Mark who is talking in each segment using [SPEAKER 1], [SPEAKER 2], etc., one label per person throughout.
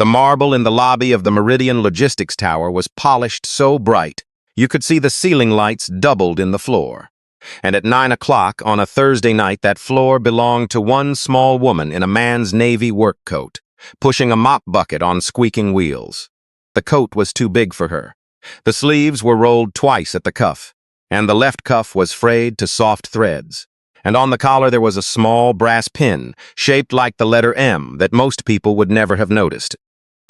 [SPEAKER 1] The marble in the lobby of the Meridian Logistics Tower was polished so bright, you could see the ceiling lights doubled in the floor. And at 9 o'clock on a Thursday night, that floor belonged to one small woman in a man's navy work coat, pushing a mop bucket on squeaking wheels. The coat was too big for her. The sleeves were rolled twice at the cuff, and the left cuff was frayed to soft threads. And on the collar there was a small brass pin, shaped like the letter M, that most people would never have noticed.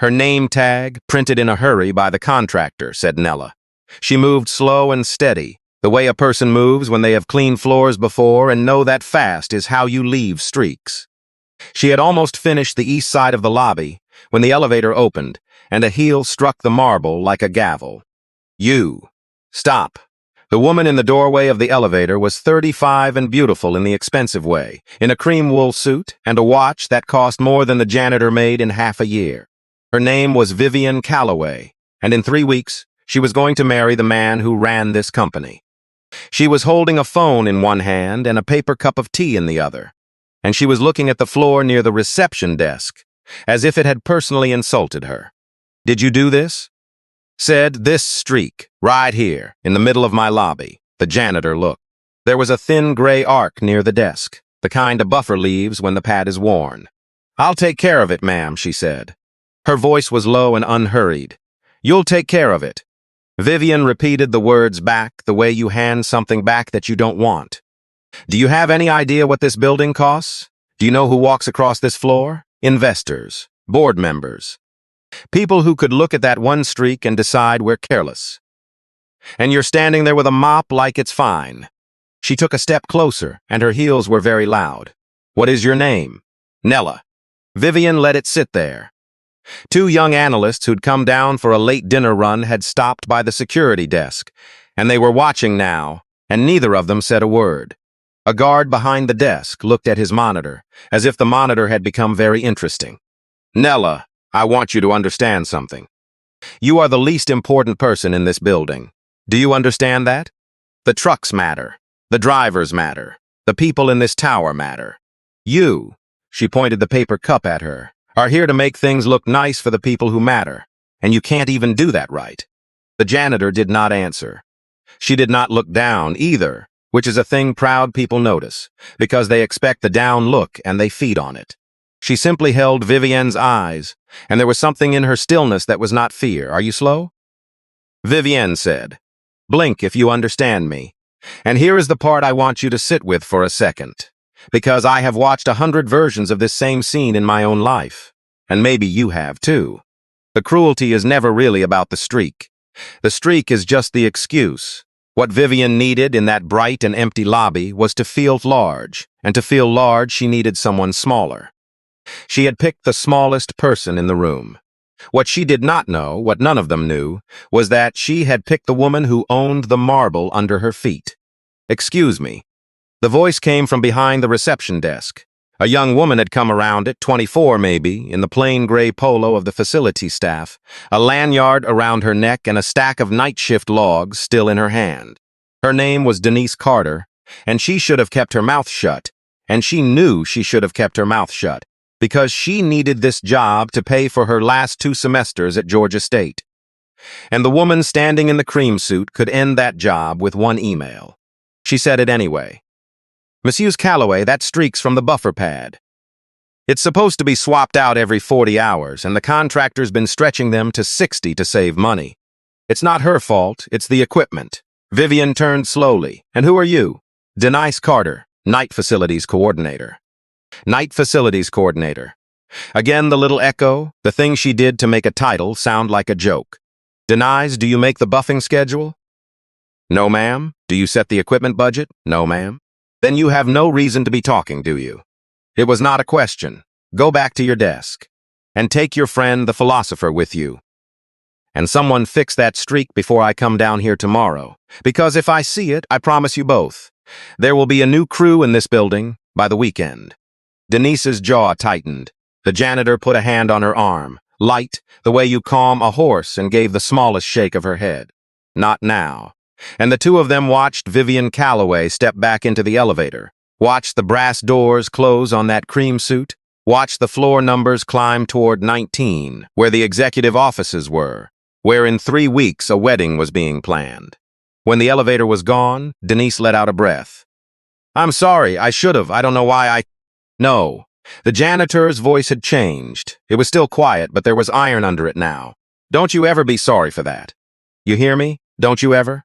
[SPEAKER 1] Her name tag, printed in a hurry by the contractor, said Nella. She moved slow and steady, the way a person moves when they have cleaned floors before and know that fast is how you leave streaks. She had almost finished the east side of the lobby when the elevator opened and a heel struck the marble like a gavel. "You. Stop." The woman in the doorway of the elevator was 35 and beautiful in the expensive way, in a cream wool suit and a watch that cost more than the janitor made in half a year. Her name was Vivian Calloway, and in 3 weeks, she was going to marry the man who ran this company. She was holding a phone in one hand and a paper cup of tea in the other, and she was looking at the floor near the reception desk, as if it had personally insulted her. "Did you do this?" "Said this streak, right here, in the middle of my lobby." The janitor looked. There was a thin gray arc near the desk, the kind a buffer leaves when the pad is worn. "I'll take care of it, ma'am," she said. Her voice was low and unhurried. "You'll take care of it." Vivian repeated the words back the way you hand something back that you don't want. "Do you have any idea what this building costs? Do you know who walks across this floor? Investors, board members. People who could look at that one streak and decide we're careless. And you're standing there with a mop like it's fine." She took a step closer, and her heels were very loud. "What is your name?" "Nella." Vivian let it sit there. 2 young analysts who'd come down for a late dinner run had stopped by the security desk, and they were watching now, and neither of them said a word. A guard behind the desk looked at his monitor, as if the monitor had become very interesting. "Nella, I want you to understand something. You are the least important person in this building. Do you understand that? The trucks matter. The drivers matter. The people in this tower matter. You," she pointed the paper cup at her, "are here to make things look nice for the people who matter, and you can't even do that right." The janitor did not answer. She did not look down either, which is a thing proud people notice, because they expect the down look and they feed on it. She simply held Vivian's eyes, and there was something in her stillness that was not fear. "Are you slow?" Vivian said, "Blink if you understand me. And here is the part I want you to sit with for a second, because I have watched 100 versions of this same scene in my own life, and maybe you have too. The cruelty is never really about the streak. The streak is just the excuse. What Vivian needed in that bright and empty lobby was to feel large, and to feel large she needed someone smaller. She had picked the smallest person in the room. What she did not know, what none of them knew, was that she had picked the woman who owned the marble under her feet. "Excuse me." The voice came from behind the reception desk. A young woman had come around it, 24 maybe, in the plain gray polo of the facility staff, a lanyard around her neck and a stack of night shift logs still in her hand. Her name was Denise Carter, and she should have kept her mouth shut, and she knew she should have kept her mouth shut, because she needed this job to pay for her last 2 semesters at Georgia State. And the woman standing in the cream suit could end that job with one email. She said it anyway. "Monsieur Calloway, that streak's from the buffer pad. It's supposed to be swapped out every 40 hours, and the contractor's been stretching them to 60 to save money. It's not her fault, it's the equipment." Vivian turned slowly. "And who are you?" "Denise Carter, Night Facilities Coordinator." Night Facilities Coordinator. Again the little echo, the thing she did to make a title sound like a joke. "Denise, do you make the buffing schedule?" "No, ma'am." "Do you set the equipment budget?" "No, ma'am." "Then you have no reason to be talking, do you?" "It was not a question. Go back to your desk. And take your friend the philosopher with you. And someone fix that streak before I come down here tomorrow, because if I see it, I promise you both, there will be a new crew in this building by the weekend." Denise's jaw tightened. The janitor put a hand on her arm, light, the way you calm a horse, and gave the smallest shake of her head. "Not now." And the 2 of them watched Vivian Calloway step back into the elevator, watched the brass doors close on that cream suit, Watch the floor numbers climb toward 19, where the executive offices were, where in 3 weeks a wedding was being planned. When the elevator was gone, Denise let out a breath. "I'm sorry, I should have. I don't know why I—" No. The janitor's voice had changed. It was still quiet, but there was iron under it now. "Don't you ever be sorry for that. You hear me? Don't you ever?"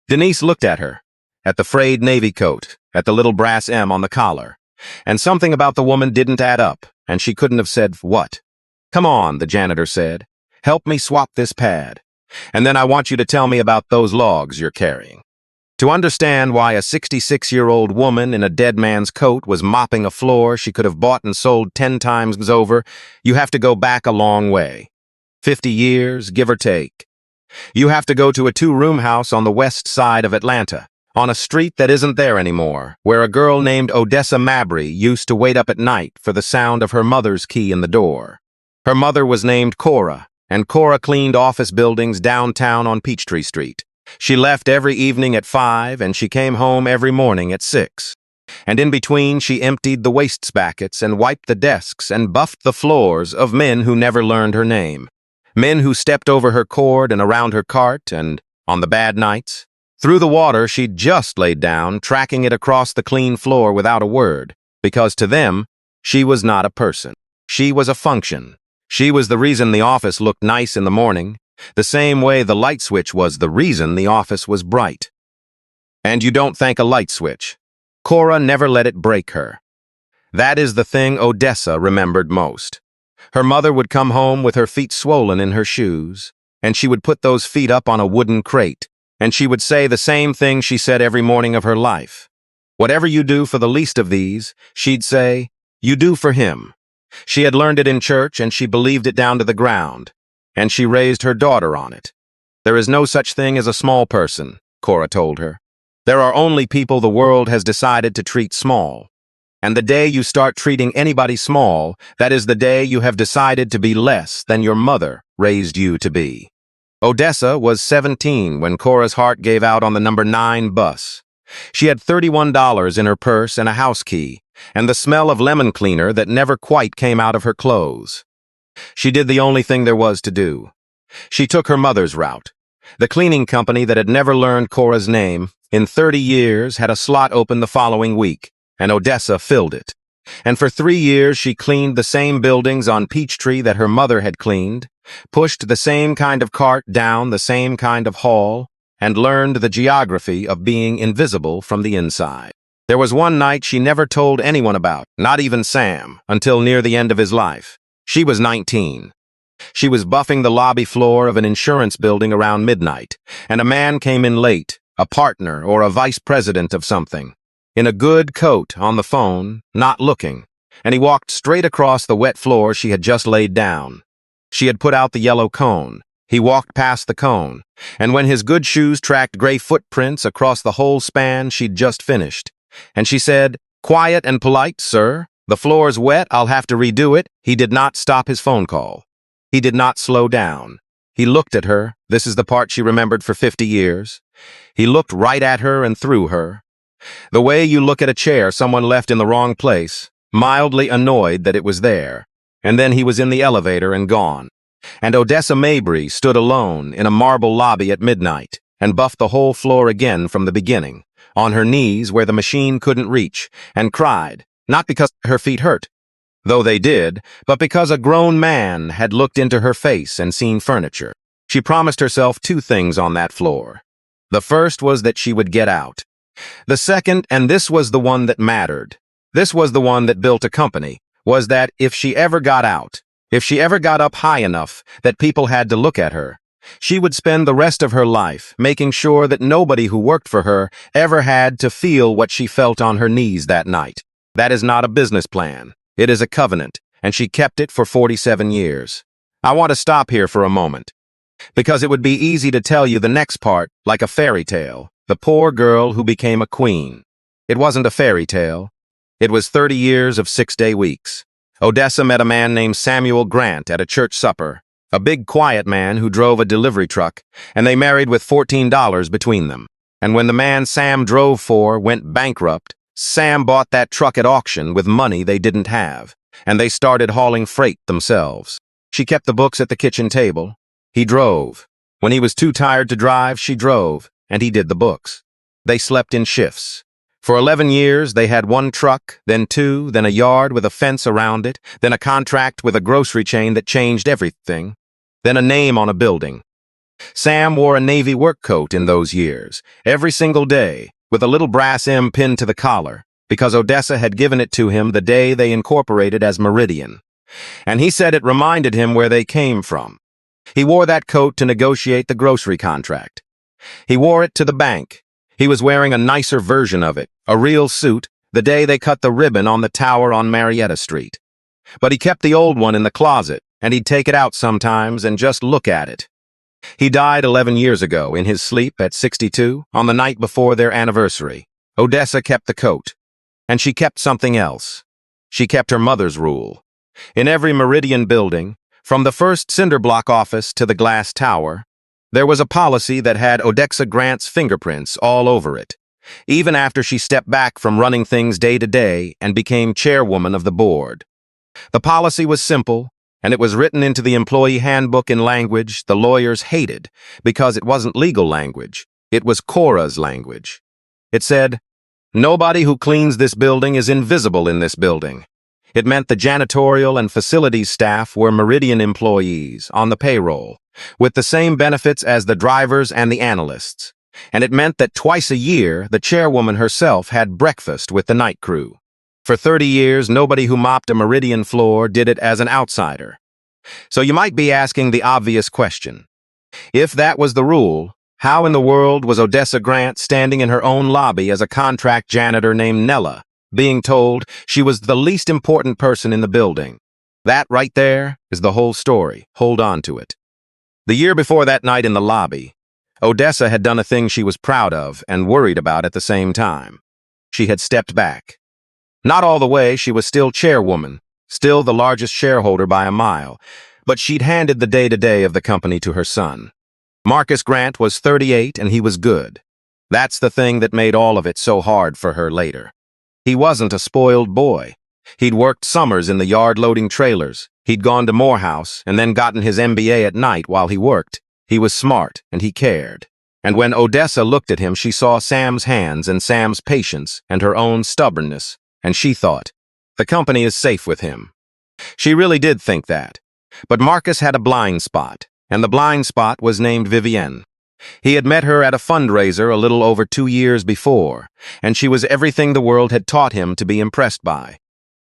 [SPEAKER 1] Denise looked at her, at the frayed navy coat, at the little brass M on the collar, and something about the woman didn't add up, and she couldn't have said what. "Come on," the janitor said. "Help me swap this pad. And then I want you to tell me about those logs you're carrying." To understand why a 66-year-old woman in a dead man's coat was mopping a floor she could have bought and sold 10 times over, you have to go back a long way. 50 years, give or take. You have to go to a 2-room house on the west side of Atlanta, on a street that isn't there anymore, where a girl named Odessa Mabry used to wait up at night for the sound of her mother's key in the door. Her mother was named Cora, and Cora cleaned office buildings downtown on Peachtree Street. She left every evening at 5, and she came home every morning at 6. And in between, she emptied the wastebuckets and wiped the desks and buffed the floors of men who never learned her name. Men who stepped over her cord and around her cart, and, on the bad nights, through the water she'd just laid down, tracking it across the clean floor without a word, because to them, she was not a person. She was a function. She was the reason the office looked nice in the morning, the same way the light switch was the reason the office was bright. And you don't thank a light switch. Cora never let it break her. That is the thing Odessa remembered most. Her mother would come home with her feet swollen in her shoes, and she would put those feet up on a wooden crate, and she would say the same thing she said every morning of her life. "Whatever you do for the least of these," she'd say, "you do for him." She had learned it in church, and she believed it down to the ground, and she raised her daughter on it. "There is no such thing as a small person," Cora told her. "There are only people the world has decided to treat small. And the day you start treating anybody small, that is the day you have decided to be less than your mother raised you to be." Odessa was 17 when Cora's heart gave out on the number 9 bus. She had $31 in her purse and a house key, and the smell of lemon cleaner that never quite came out of her clothes. She did the only thing there was to do. She took her mother's route. The cleaning company that had never learned Cora's name in 30 years had a slot open the following week, and Odessa filled it. And for 3 years she cleaned the same buildings on Peachtree that her mother had cleaned, pushed the same kind of cart down the same kind of hall, and learned the geography of being invisible from the inside. There was one night she never told anyone about, not even Sam, until near the end of his life. She was 19. She was buffing the lobby floor of an insurance building around midnight, and a man came in late, a partner or a vice president of something, in a good coat on the phone, not looking, and he walked straight across the wet floor she had just laid down. She had put out the yellow cone. He walked past the cone, and when his good shoes tracked gray footprints across the whole span she'd just finished, and she said, "Quiet and polite, sir. The floor's wet, I'll have to redo it," he did not stop his phone call. He did not slow down. He looked at her. This is the part she remembered for 50 years. He looked right at her and through her. The way you look at a chair someone left in the wrong place, mildly annoyed that it was there. And then he was in the elevator and gone. And Odessa Mabry stood alone in a marble lobby at midnight and buffed the whole floor again from the beginning, on her knees where the machine couldn't reach, and cried, not because her feet hurt, though they did, but because a grown man had looked into her face and seen furniture. She promised herself 2 things on that floor. The first was that she would get out. The second, and this was the one that mattered, this was the one that built a company, was that if she ever got out, if she ever got up high enough that people had to look at her, she would spend the rest of her life making sure that nobody who worked for her ever had to feel what she felt on her knees that night. That is not a business plan. It is a covenant, and she kept it for 47 years. I want to stop here for a moment, because it would be easy to tell you the next part like a fairy tale, the poor girl who became a queen. It wasn't a fairy tale. It was 30 years of 6-day weeks. Odessa met a man named Samuel Grant at a church supper, a big quiet man who drove a delivery truck, and they married with $14 between them. And when the man Sam drove for went bankrupt, Sam bought that truck at auction with money they didn't have, and they started hauling freight themselves. She kept the books at the kitchen table. He drove. When he was too tired to drive, she drove, and he did the books. They slept in shifts. For 11 years, they had one truck, then two, then a yard with a fence around it, then a contract with a grocery chain that changed everything, then a name on a building. Sam wore a Navy work coat in those years, every single day, with a little brass M pinned to the collar, because Odessa had given it to him the day they incorporated as Meridian. And he said it reminded him where they came from. He wore that coat to negotiate the grocery contract. He wore it to the bank. He was wearing a nicer version of it, a real suit, the day they cut the ribbon on the tower on Marietta Street. But he kept the old one in the closet, and he'd take it out sometimes and just look at it. He died 11 years ago, in his sleep at 62, on the night before their anniversary. Odessa kept the coat. And she kept something else. She kept her mother's rule. In every Meridian building, from the first cinder block office to the glass tower, there was a policy that had Odessa Grant's fingerprints all over it, even after she stepped back from running things day to day and became chairwoman of the board. The policy was simple, and it was written into the employee handbook in language the lawyers hated because it wasn't legal language. It was Cora's language. It said, "Nobody who cleans this building is invisible in this building." It meant the janitorial and facilities staff were Meridian employees on the payroll, with the same benefits as the drivers and the analysts. And it meant that twice a year, the chairwoman herself had breakfast with the night crew. For 30 years, nobody who mopped a Meridian floor did it as an outsider. So you might be asking the obvious question. If that was the rule, how in the world was Odessa Grant standing in her own lobby as a contract janitor named Nella, being told she was the least important person in the building? That right there is the whole story. Hold on to it. The year before that night in the lobby, Odessa had done a thing she was proud of and worried about at the same time. She had stepped back. Not all the way, she was still chairwoman, still the largest shareholder by a mile, but she'd handed the day-to-day of the company to her son. Marcus Grant was 38 and he was good. That's the thing that made all of it so hard for her later. He wasn't a spoiled boy. He'd worked summers in the yard loading trailers. He'd gone to Morehouse and then gotten his MBA at night while he worked. He was smart and he cared. And when Odessa looked at him, she saw Sam's hands and Sam's patience and her own stubbornness. And she thought, the company is safe with him. She really did think that. But Marcus had a blind spot, and the blind spot was named Vivienne. He had met her at a fundraiser a little over 2 years before, and she was everything the world had taught him to be impressed by.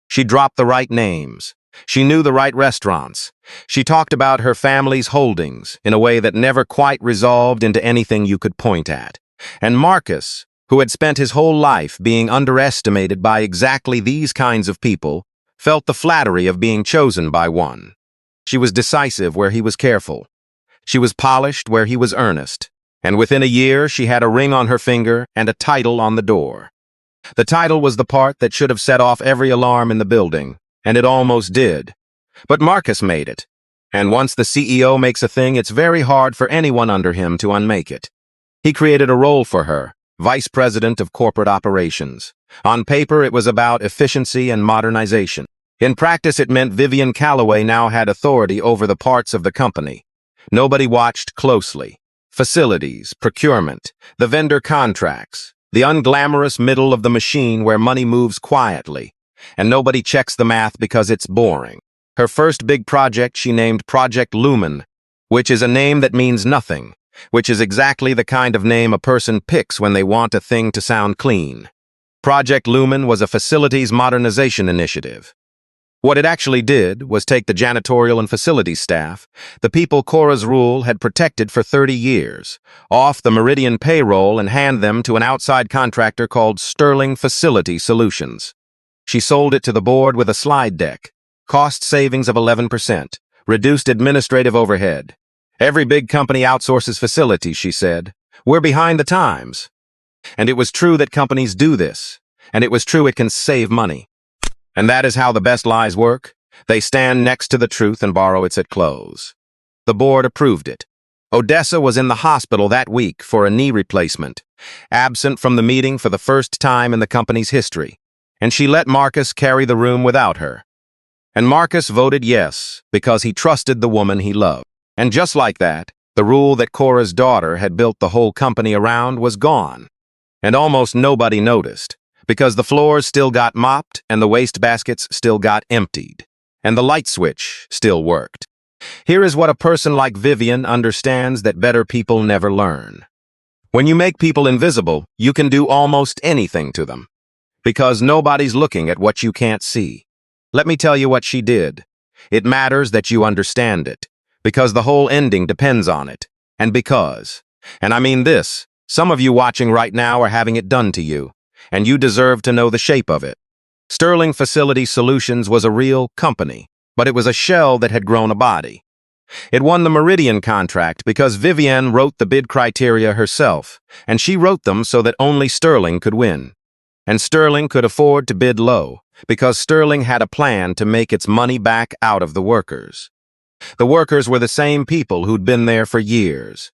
[SPEAKER 1] She dropped the right names. She knew the right restaurants. She talked about her family's holdings in a way that never quite resolved into anything you could point at. And Marcus, who had spent his whole life being underestimated by exactly these kinds of people, felt the flattery of being chosen by one. She was decisive where he was careful. She was polished where he was earnest. And within a year, she had a ring on her finger and a title on the door. The title was the part that should have set off every alarm in the building, and it almost did. But Marcus made it. And once the CEO makes a thing, it's very hard for anyone under him to unmake it. He created a role for her, Vice President of Corporate Operations. On paper, it was about efficiency and modernization. In practice, it meant Vivienne Calloway now had authority over the parts of the company nobody watched closely. Facilities, procurement, the vendor contracts, the unglamorous middle of the machine where money moves quietly, and nobody checks the math because it's boring. Her first big project she named Project Lumen, which is a name that means nothing, which is exactly the kind of name a person picks when they want a thing to sound clean. Project Lumen was a facilities modernization initiative. What it actually did was take the janitorial and facilities staff, the people Cora's rule had protected for 30 years, off the Meridian payroll and hand them to an outside contractor called Sterling Facility Solutions. She sold it to the board with a slide deck, cost savings of 11%, reduced administrative overhead. Every big company outsources facilities, she said. We're behind the times. And it was true that companies do this, and it was true it can save money. And that is how the best lies work. They stand next to the truth and borrow its at close. The board approved it. Odessa was in the hospital that week for a knee replacement, absent from the meeting for the first time in the company's history, and she let Marcus carry the room without her. And Marcus voted yes because he trusted the woman he loved. And just like that, the rule that Cora's daughter had built the whole company around was gone. And almost nobody noticed, because the floors still got mopped and the wastebaskets still got emptied, and the light switch still worked. Here is what a person like Vivian understands that better people never learn. When you make people invisible, you can do almost anything to them, because nobody's looking at what you can't see. Let me tell you what she did. It matters that you understand it, because the whole ending depends on it, and I mean this, some of you watching right now are having it done to you, and you deserve to know the shape of it. Sterling Facility Solutions was a real company, but it was a shell that had grown a body. It won the Meridian contract because Vivian wrote the bid criteria herself, and she wrote them so that only Sterling could win. And Sterling could afford to bid low, because Sterling had a plan to make its money back out of the workers. The workers were the same people who'd been there for years.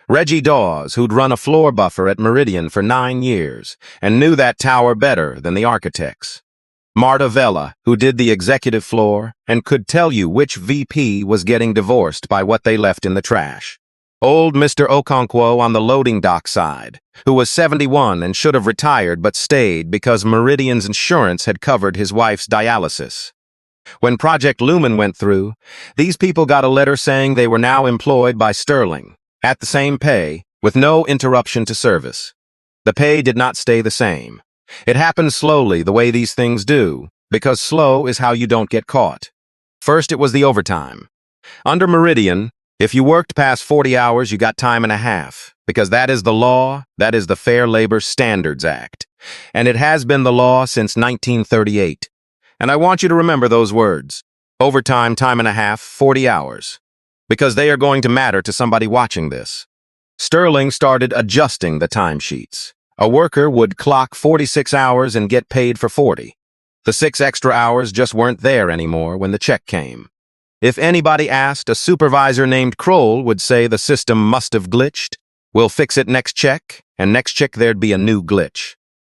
[SPEAKER 1] Reggie Dawes, who'd run a floor buffer at Meridian for 9 years, and knew that tower better than the architects. Marta Vella, who did the executive floor, and could tell you which VP was getting divorced by what they left in the trash. Old Mr. Okonkwo on the loading dock side, who was 71 and should have retired but stayed because Meridian's insurance had covered his wife's dialysis. When Project Lumen went through, these people got a letter saying they were now employed by Sterling, at the same pay, with no interruption to service. The pay did not stay the same. It happened slowly, the way these things do, because slow is how you don't get caught. First, it was the overtime. Under Meridian, if you worked past 40 hours, you got time and a half, because that is the law, that is the Fair Labor Standards Act, and it has been the law since 1938. And I want you to remember those words: overtime, time and a half, 40 hours, because they are going to matter to somebody watching this. Sterling started adjusting the timesheets. A worker would clock 46 hours and get paid for 40. The 6 extra hours just weren't there anymore when the check came. If anybody asked, a supervisor named Kroll would say the system must have glitched. We'll fix it next check, and next check there'd be a new glitch.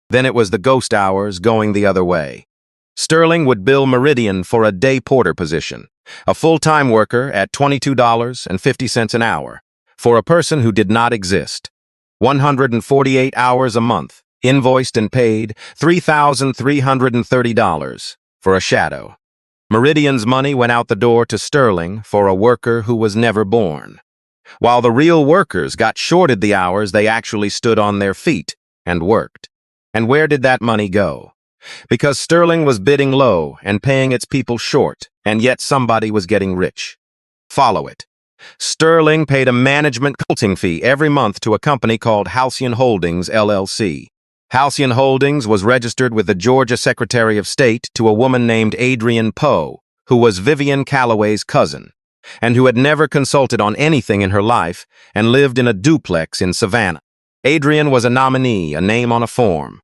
[SPEAKER 1] Then it was the ghost hours going the other way. Sterling would bill Meridian for a day porter position, a full-time worker at $22.50 an hour, for a person who did not exist. 148 hours a month, invoiced and paid $3,330 for a shadow. Meridian's money went out the door to Sterling for a worker who was never born. While the real workers got shorted the hours they actually stood on their feet and worked. And where did that money go? Because Sterling was bidding low and paying its people short, and yet somebody was getting rich. Follow it. Sterling paid a management consulting fee every month to a company called Halcyon Holdings, LLC. Halcyon Holdings was registered with the Georgia Secretary of State to a woman named Adrienne Poe, who was Vivian Calloway's cousin, and who had never consulted on anything in her life and lived in a duplex in Savannah. Adrienne was a nominee, a name on a form.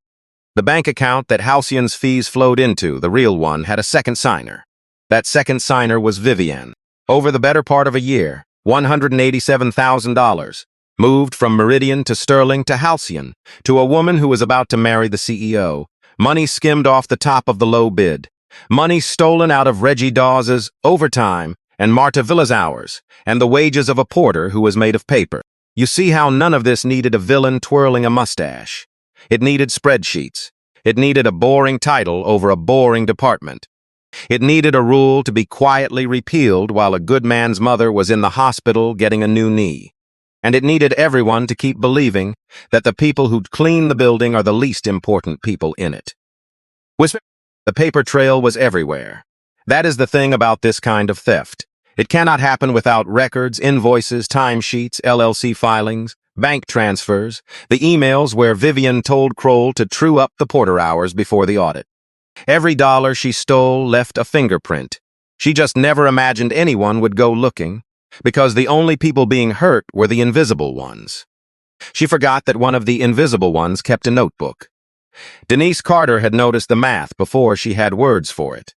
[SPEAKER 1] The bank account that Halcyon's fees flowed into, the real one, had a second signer. That second signer was Vivian. Over the better part of a year, $187,000, moved from Meridian to Sterling to Halcyon, to a woman who was about to marry the CEO. Money skimmed off the top of the low bid. Money stolen out of Reggie Dawes's overtime and Marta Villa's hours, and the wages of a porter who was made of paper. You see how none of this needed a villain twirling a mustache. It needed spreadsheets. It needed a boring title over a boring department. It needed a rule to be quietly repealed while a good man's mother was in the hospital getting a new knee. And it needed everyone to keep believing that the people who'd clean the building are the least important people in it. The paper trail was everywhere. That is the thing about this kind of theft. It cannot happen without records, invoices, timesheets, LLC filings, bank transfers, the emails where Vivian told Kroll to true up the porter hours before the audit. Every dollar she stole left a fingerprint. She just never imagined anyone would go looking, because the only people being hurt were the invisible ones. She forgot that one of the invisible ones kept a notebook. Denise Carter had noticed the math before she had words for it.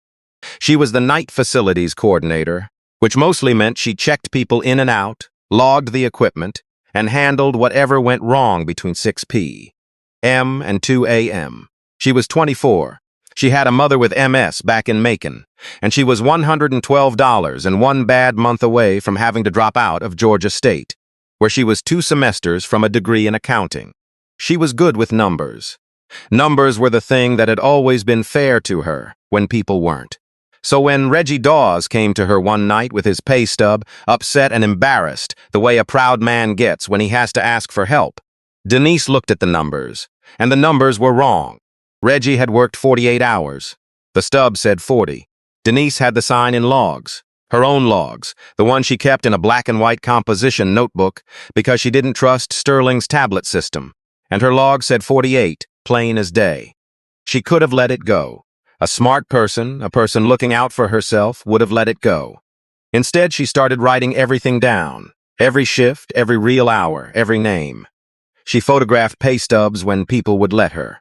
[SPEAKER 1] She was the night facilities coordinator, which mostly meant she checked people in and out, logged the equipment, and handled whatever went wrong between 6 p.m. and 2 a.m. She was 24. She had a mother with MS back in Macon, and she was $112 and one bad month away from having to drop out of Georgia State, where she was 2 semesters from a degree in accounting. She was good with numbers. Numbers were the thing that had always been fair to her when people weren't. So when Reggie Dawes came to her one night with his pay stub, upset and embarrassed, the way a proud man gets when he has to ask for help, Denise looked at the numbers, and the numbers were wrong. Reggie had worked 48 hours. The stub said 40. Denise had the sign in logs, her own logs, the one she kept in a black and white composition notebook because she didn't trust Sterling's tablet system, and her log said 48, plain as day. She could have let it go. A smart person, a person looking out for herself, would have let it go. Instead, she started writing everything down, every shift, every real hour, every name. She photographed pay stubs when people would let her.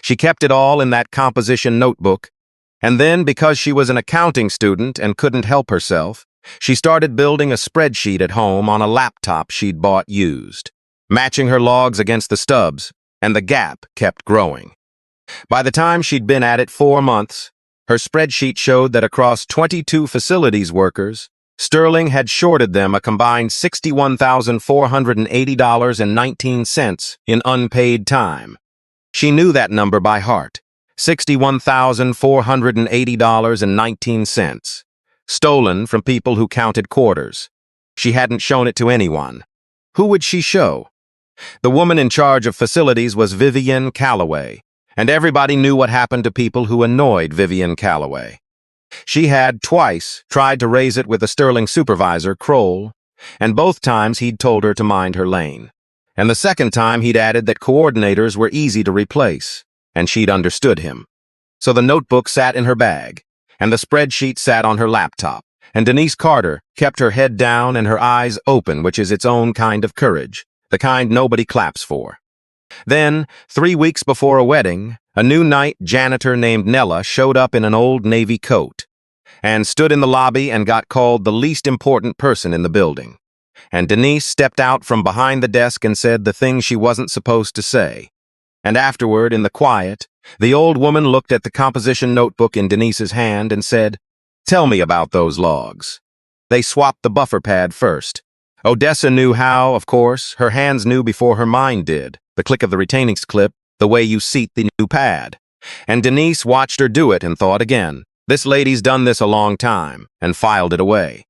[SPEAKER 1] She kept it all in that composition notebook, and then, because she was an accounting student and couldn't help herself, she started building a spreadsheet at home on a laptop she'd bought used, matching her logs against the stubs, and the gap kept growing. By the time she'd been at it 4 months, her spreadsheet showed that across 22 facilities workers, Sterling had shorted them a combined $61,480.19 in unpaid time. She knew that number by heart, $61,480.19, stolen from people who counted quarters. She hadn't shown it to anyone. Who would she show? The woman in charge of facilities was Vivian Calloway, and everybody knew what happened to people who annoyed Vivian Calloway. She had twice tried to raise it with the Sterling supervisor, Kroll, and both times he'd told her to mind her lane. And the second time he'd added that coordinators were easy to replace, and she'd understood him. So the notebook sat in her bag, and the spreadsheet sat on her laptop, and Denise Carter kept her head down and her eyes open, which is its own kind of courage, the kind nobody claps for. Then, 3 weeks before a wedding, a new night janitor named Nella showed up in an old Navy coat, and stood in the lobby and got called the least important person in the building. And Denise stepped out from behind the desk and said the thing she wasn't supposed to say. And afterward, in the quiet, the old woman looked at the composition notebook in Denise's hand and said, "Tell me about those logs." They swapped the buffer pad first. Odessa knew how, of course. Her hands knew before her mind did. The click of the retaining clip, the way you seat the new pad. And Denise watched her do it and thought again, this lady's done this a long time, and filed it away.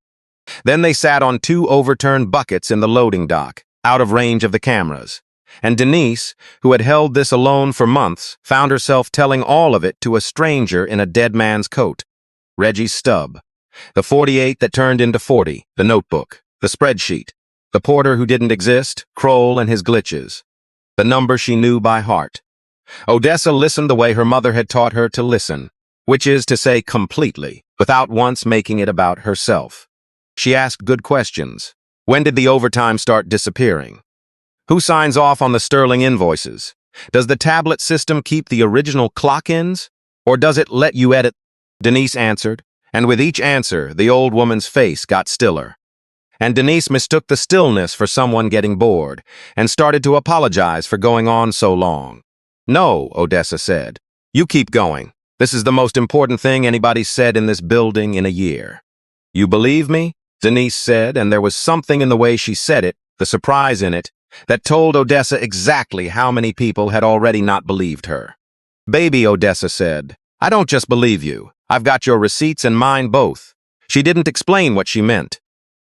[SPEAKER 1] Then they sat on 2 overturned buckets in the loading dock, out of range of the cameras. And Denise, who had held this alone for months, found herself telling all of it to a stranger in a dead man's coat. Reggie's stub. The 48 that turned into 40, the notebook, the spreadsheet, the porter who didn't exist, Kroll and his glitches. The number she knew by heart. Odessa listened the way her mother had taught her to listen, which is to say completely, without once making it about herself. She asked good questions. When did the overtime start disappearing? Who signs off on the Sterling invoices? Does the tablet system keep the original clock-ins? Or does it let you edit? Denise answered, and with each answer, the old woman's face got stiller. And Denise mistook the stillness for someone getting bored, and started to apologize for going on so long. "No," Odessa said. "You keep going. This is the most important thing anybody's said in this building in a year." "You believe me?" Denise said, and there was something in the way she said it, the surprise in it, that told Odessa exactly how many people had already not believed her. "Baby," Odessa said, "I don't just believe you. I've got your receipts and mine both." She didn't explain what she meant.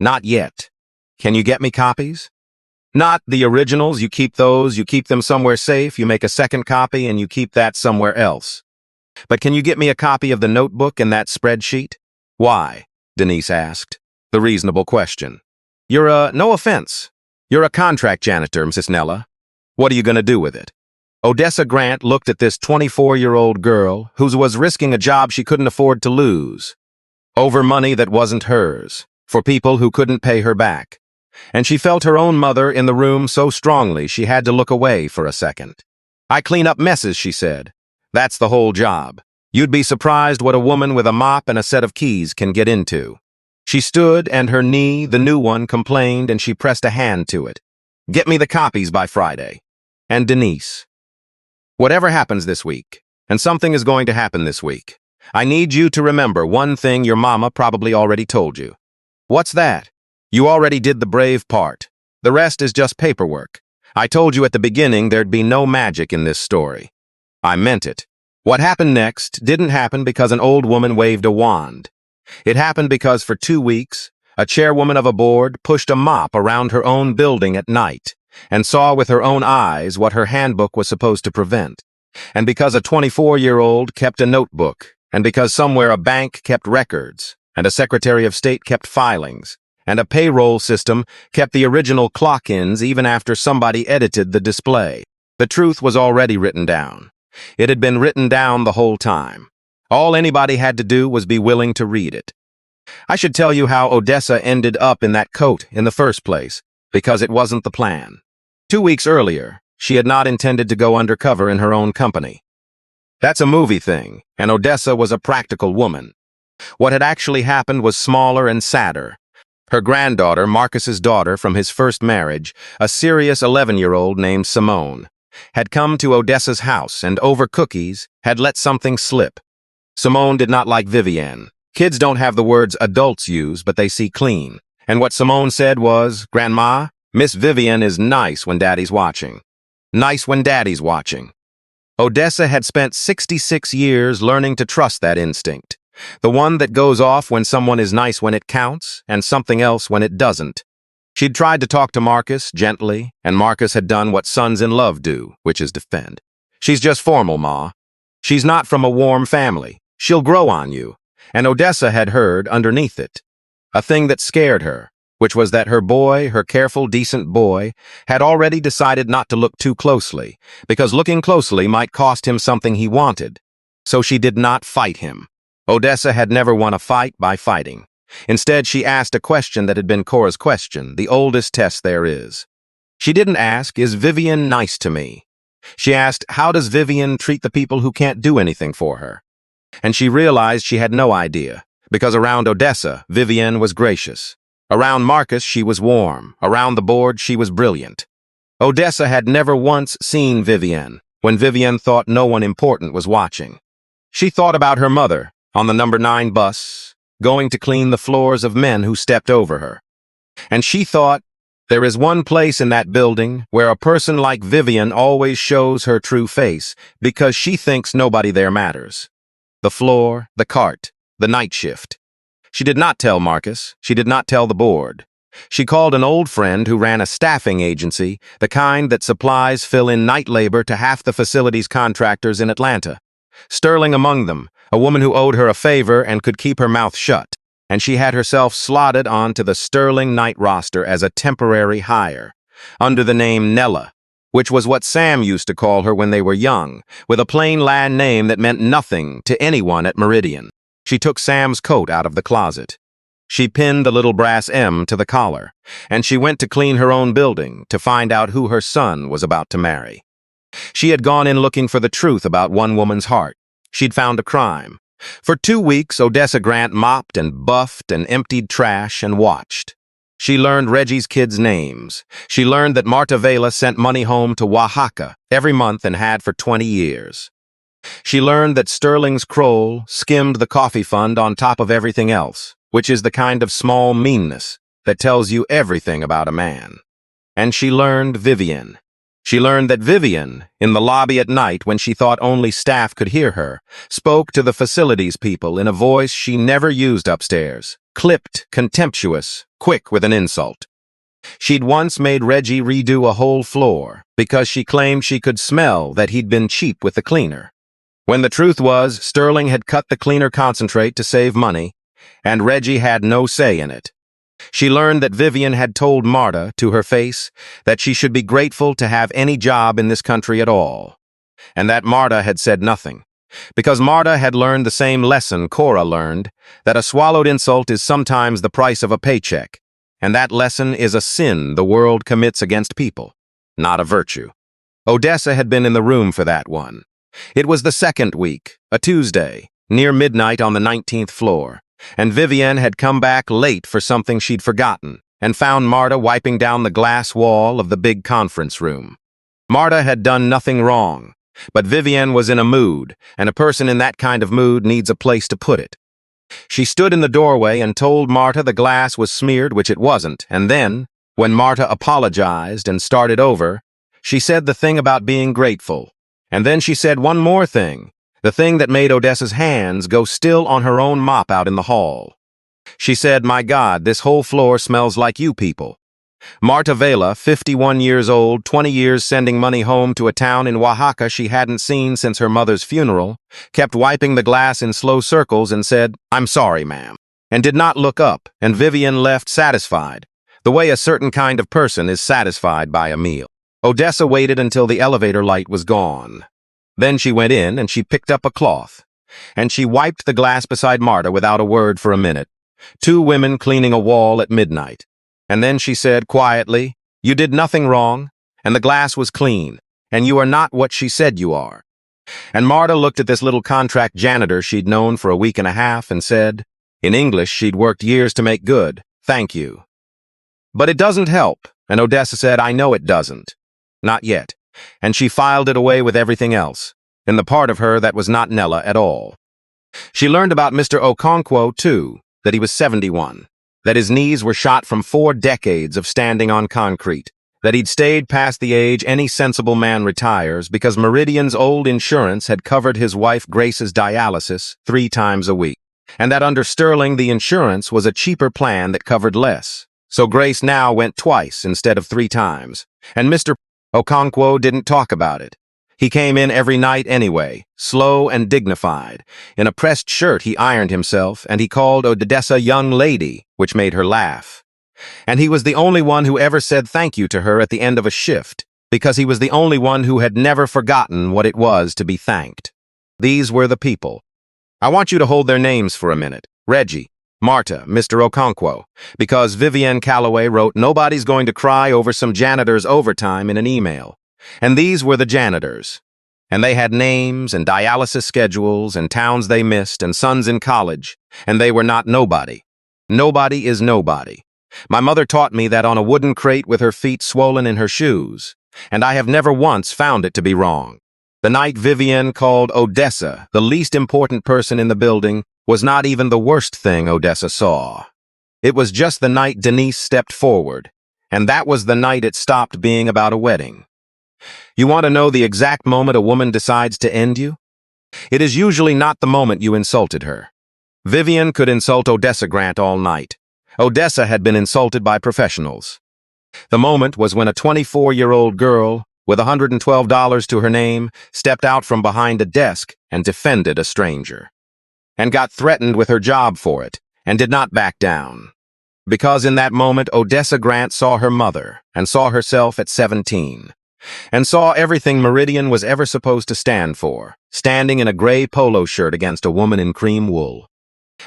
[SPEAKER 1] "Not yet. Can you get me copies?" "Not the originals. You keep those, you keep them somewhere safe, you make a second copy, and you keep that somewhere else. But can you get me a copy of the notebook and that spreadsheet?" "Why?" Denise asked. The reasonable question. No offense. You're a contract janitor, Mrs. Nella. What are you going to do with it?" Odessa Grant looked at this 24-year-old girl who was risking a job she couldn't afford to lose, over money that wasn't hers, for people who couldn't pay her back. And she felt her own mother in the room so strongly she had to look away for a second. "I clean up messes," she said. "That's the whole job. You'd be surprised what a woman with a mop and a set of keys can get into." She stood, and her knee, the new one, complained, and she pressed a hand to it. "Get me the copies by Friday." And Denise. "Whatever happens this week, and something is going to happen this week, I need you to remember one thing your mama probably already told you." "What's that?" "You already did the brave part. The rest is just paperwork. I told you at the beginning there'd be no magic in this story." I meant it. What happened next didn't happen because an old woman waved a wand. It happened because for 2 weeks, a chairwoman of a board pushed a mop around her own building at night and saw with her own eyes what her handbook was supposed to prevent. And because a 24-year-old kept a notebook, and because somewhere a bank kept records, and a Secretary of State kept filings, and a payroll system kept the original clock-ins even after somebody edited the display. The truth was already written down. It had been written down the whole time. All anybody had to do was be willing to read it. I should tell you how Odessa ended up in that coat in the first place, because it wasn't the plan. 2 weeks earlier, she had not intended to go undercover in her own company. That's a movie thing, and Odessa was a practical woman. What had actually happened was smaller and sadder. Her granddaughter, Marcus's daughter from his first marriage, a serious 11-year-old named Simone, had come to Odessa's house and over cookies had let something slip. Simone did not like Vivienne. Kids don't have the words adults use, but they see clean. And what Simone said was, "Grandma, Miss Vivienne is nice when Daddy's watching. Nice when Daddy's watching." Odessa had spent 66 years learning to trust that instinct. The one that goes off when someone is nice when it counts, and something else when it doesn't. She'd tried to talk to Marcus gently, and Marcus had done what sons in love do, which is defend. "She's just formal, Ma. She's not from a warm family. She'll grow on you." And Odessa had heard underneath it a thing that scared her, which was that her boy, her careful, decent boy, had already decided not to look too closely, because looking closely might cost him something he wanted. So she did not fight him. Odessa had never won a fight by fighting. Instead, she asked a question that had been Cora's question, the oldest test there is. She didn't ask, "Is Vivienne nice to me?" She asked, "How does Vivienne treat the people who can't do anything for her?" And she realized she had no idea, because around Odessa, Vivienne was gracious. Around Marcus, she was warm. Around the board, she was brilliant. Odessa had never once seen Vivienne, when Vivienne thought no one important was watching. She thought about her mother, on the number 9 bus, going to clean the floors of men who stepped over her. And she thought, there is one place in that building where a person like Vivienne always shows her true face because she thinks nobody there matters. The floor, the cart, the night shift. She did not tell Marcus. She did not tell the board. She called an old friend who ran a staffing agency, the kind that supplies fill-in night labor to half the facility's contractors in Atlanta. Sterling among them, a woman who owed her a favor and could keep her mouth shut, and she had herself slotted onto the Sterling night roster as a temporary hire, under the name Nella, which was what Sam used to call her when they were young, with a plain land name that meant nothing to anyone at Meridian. She took Sam's coat out of the closet. She pinned the little brass M to the collar, and she went to clean her own building to find out who her son was about to marry. She had gone in looking for the truth about one woman's heart. She'd found a crime. For 2 weeks, Odessa Grant mopped and buffed and emptied trash and watched. She learned Reggie's kids' names. She learned that Marta Vela sent money home to Oaxaca every month and had for 20 years. She learned that Sterling's Kroll skimmed the coffee fund on top of everything else, which is the kind of small meanness that tells you everything about a man. And she learned Vivienne. She learned that Vivienne, in the lobby at night when she thought only staff could hear her, spoke to the facilities people in a voice she never used upstairs, clipped, contemptuous, quick with an insult. She'd once made Reggie redo a whole floor because she claimed she could smell that he'd been cheap with the cleaner. When the truth was, Sterling had cut the cleaner concentrate to save money, and Reggie had no say in it. She learned that Vivienne had told Marta, to her face, that she should be grateful to have any job in this country at all, and that Marta had said nothing, because Marta had learned the same lesson Cora learned, that a swallowed insult is sometimes the price of a paycheck, and that lesson is a sin the world commits against people, not a virtue. Odessa had been in the room for that one. It was the second week, a Tuesday, near midnight on the 19th floor. and Vivienne had come back late for something she'd forgotten, and found Marta wiping down the glass wall of the big conference room. Marta had done nothing wrong, but Vivienne was in a mood, and a person in that kind of mood needs a place to put it. She stood in the doorway and told Marta the glass was smeared, which it wasn't, and then, when Marta apologized and started over, she said the thing about being grateful. And then she said one more thing, the thing that made Odessa's hands go still on her own mop out in the hall. She said, "My God, this whole floor smells like you people." Marta Vela, 51 years old, 20 years sending money home to a town in Oaxaca she hadn't seen since her mother's funeral, kept wiping the glass in slow circles and said, "I'm sorry, ma'am," and did not look up, and Vivienne left satisfied, the way a certain kind of person is satisfied by a meal. Odessa waited until the elevator light was gone. Then she went in and she picked up a cloth, and she wiped the glass beside Marta without a word for a minute, two women cleaning a wall at midnight. And then she said quietly, "You did nothing wrong, and the glass was clean, and you are not what she said you are." And Marta looked at this little contract janitor she'd known for a week and a half and said, in English she'd worked years to make good, "Thank you." "But it doesn't help," and Odessa said, "I know it doesn't. Not yet." And she filed it away with everything else, in the part of her that was not Nella at all. She learned about Mr. Okonkwo, too, that he was 71. That his knees were shot from 4 decades of standing on concrete, that he'd stayed past the age any sensible man retires because Meridian's old insurance had covered his wife Grace's dialysis 3 times a week, and that under Sterling the insurance was a cheaper plan that covered less. So Grace now went twice instead of 3 times, and Mr. Okonkwo didn't talk about it. He came in every night anyway, slow and dignified. In a pressed shirt he ironed himself, and he called Odessa young lady, which made her laugh. And he was the only one who ever said thank you to her at the end of a shift, because he was the only one who had never forgotten what it was to be thanked. These were the people. I want you to hold their names for a minute. Reggie, Marta, Mr. Okonkwo, because Vivienne Calloway wrote "Nobody's going to cry over some janitor's overtime" in an email. And these were the janitors. And they had names and dialysis schedules and towns they missed and sons in college, and they were not nobody. Nobody is nobody. My mother taught me that on a wooden crate with her feet swollen in her shoes, and I have never once found it to be wrong. The night Vivienne called Odessa the least important person in the building was not even the worst thing Odessa saw. It was just the night Denise stepped forward, and that was the night it stopped being about a wedding. You want to know the exact moment a woman decides to end you? It is usually not the moment you insulted her. Vivienne could insult Odessa Grant all night. Odessa had been insulted by professionals. The moment was when a 24-year-old girl, with $112 to her name, stepped out from behind a desk and defended a stranger. And got threatened with her job for it, and did not back down. Because in that moment Odessa Grant saw her mother, and saw herself at 17. And saw everything Meridian was ever supposed to stand for, standing in a gray polo shirt against a woman in cream wool.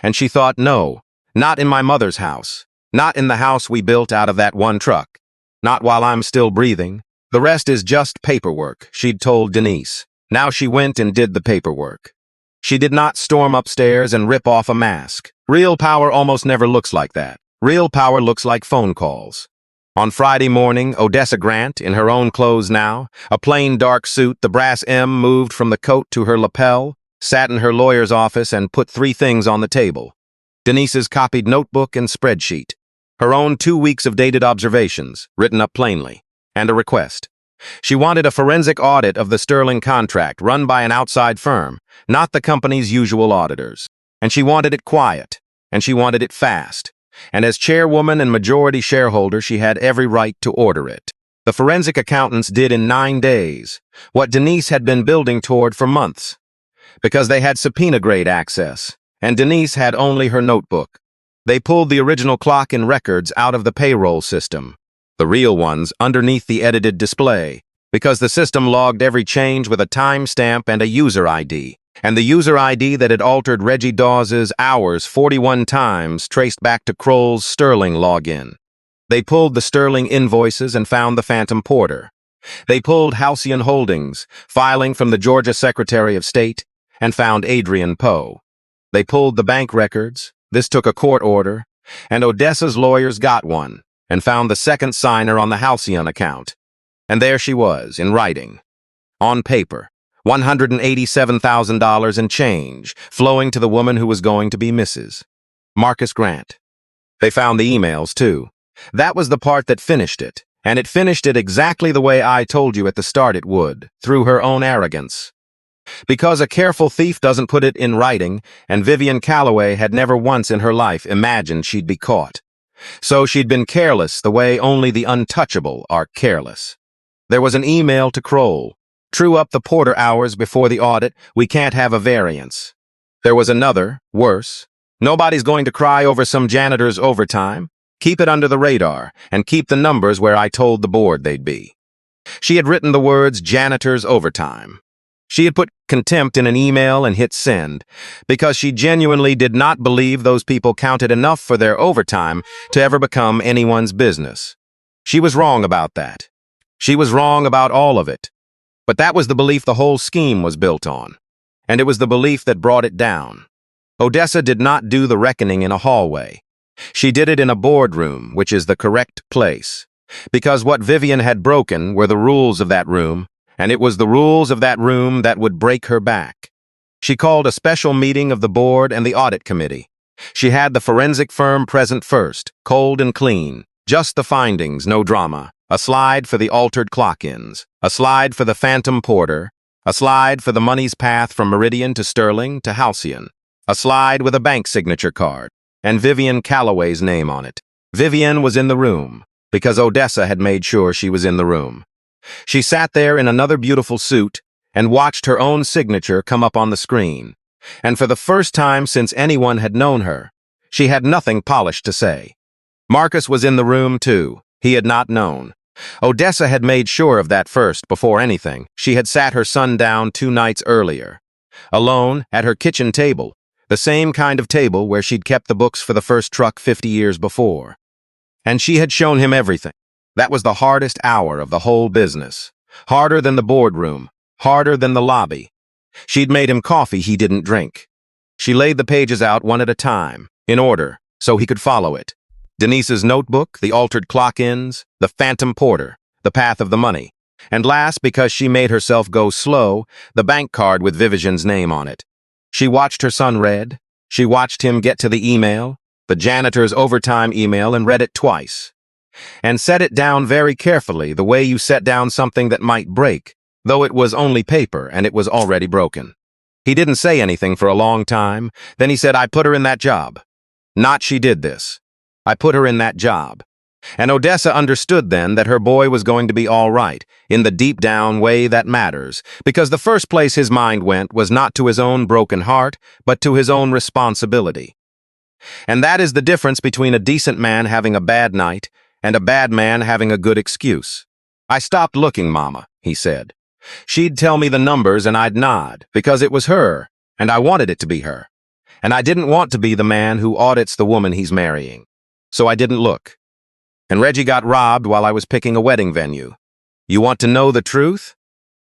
[SPEAKER 1] And she thought, no, not in my mother's house, not in the house we built out of that one truck, not while I'm still breathing. The rest is just paperwork, she'd told Denise. Now she went and did the paperwork. She did not storm upstairs and rip off a mask. Real power almost never looks like that. Real power looks like phone calls. On Friday morning, Odessa Grant, in her own clothes now, a plain dark suit, the brass M moved from the coat to her lapel, sat in her lawyer's office and put 3 things on the table. Denise's copied notebook and spreadsheet, her own 2 weeks of dated observations, written up plainly, and a request. She wanted a forensic audit of the Sterling contract run by an outside firm, not the company's usual auditors. And she wanted it quiet, and she wanted it fast. And as chairwoman and majority shareholder, she had every right to order it. The forensic accountants did in 9 days what Denise had been building toward for months, because they had subpoena-grade access, and Denise had only her notebook. They pulled the original clock and records out of the payroll system, the real ones underneath the edited display, because the system logged every change with a timestamp and a user ID. And the user ID that had altered Reggie Dawes's hours 41 times traced back to Kroll's Sterling login. They pulled the Sterling invoices and found the Phantom Porter. They pulled Halcyon Holdings, filing from the Georgia Secretary of State, and found Adrian Poe. They pulled the bank records, This took a court order, and Odessa's lawyers got one and found the second signer on the Halcyon account. And there she was, in writing, on paper, $187,000 in change, flowing to the woman who was going to be Mrs. Marcus Grant. They found the emails, too. That was the part that finished it, and it finished it exactly the way I told you at the start it would, through her own arrogance. Because a careful thief doesn't put it in writing, and Vivian Calloway had never once in her life imagined she'd be caught. So she'd been careless the way only the untouchable are careless. There was an email to Kroll. True up the Porter hours before the audit, we can't have a variance. There was another, worse. Nobody's going to cry over some janitor's overtime. Keep it under the radar, and keep the numbers where I told the board they'd be. She had written the words janitor's overtime. She had put contempt in an email and hit send, because she genuinely did not believe those people counted enough for their overtime to ever become anyone's business. She was wrong about that. She was wrong about all of it. But that was the belief the whole scheme was built on. And it was the belief that brought it down. Odessa did not do the reckoning in a hallway. She did it in a boardroom, which is the correct place. Because what Vivian had broken were the rules of that room, and it was the rules of that room that would break her back. She called a special meeting of the board and the audit committee. She had the forensic firm present first, cold and clean, just the findings, no drama, a slide for the altered clock-ins, a slide for the phantom porter, a slide for the money's path from Meridian to Sterling to Halcyon, a slide with a bank signature card, and Vivian Calloway's name on it. Vivian was in the room, because Odessa had made sure she was in the room. She sat there in another beautiful suit and watched her own signature come up on the screen. And for the first time since anyone had known her, she had nothing polished to say. Marcus was in the room, too. He had not known. Odessa had made sure of that first, before anything. She had sat her son down 2 nights earlier, alone at her kitchen table, the same kind of table where she'd kept the books for the first truck 50 years before. And she had shown him everything. That was the hardest hour of the whole business. Harder than the boardroom. Harder than the lobby. She'd made him coffee he didn't drink. She laid the pages out one at a time, in order, so he could follow it. Denise's notebook, the altered clock-ins, the phantom porter, the path of the money. And last, because she made herself go slow, the bank card with Vivian's name on it. She watched her son read. She watched him get to the email, the janitor's overtime email, and read it twice. And set it down very carefully, the way you set down something that might break, though it was only paper and it was already broken. He didn't say anything for a long time. Then he said, I put her in that job. Not she did this. I put her in that job. And Odessa understood then that her boy was going to be all right, in the deep down way that matters, because the first place his mind went was not to his own broken heart, but to his own responsibility. And that is the difference between a decent man having a bad night and a bad man having a good excuse. I stopped looking, Mama, he said. She'd tell me the numbers and I'd nod, because it was her, and I wanted it to be her. And I didn't want to be the man who audits the woman he's marrying. So I didn't look. And Reggie got robbed while I was picking a wedding venue. You want to know the truth?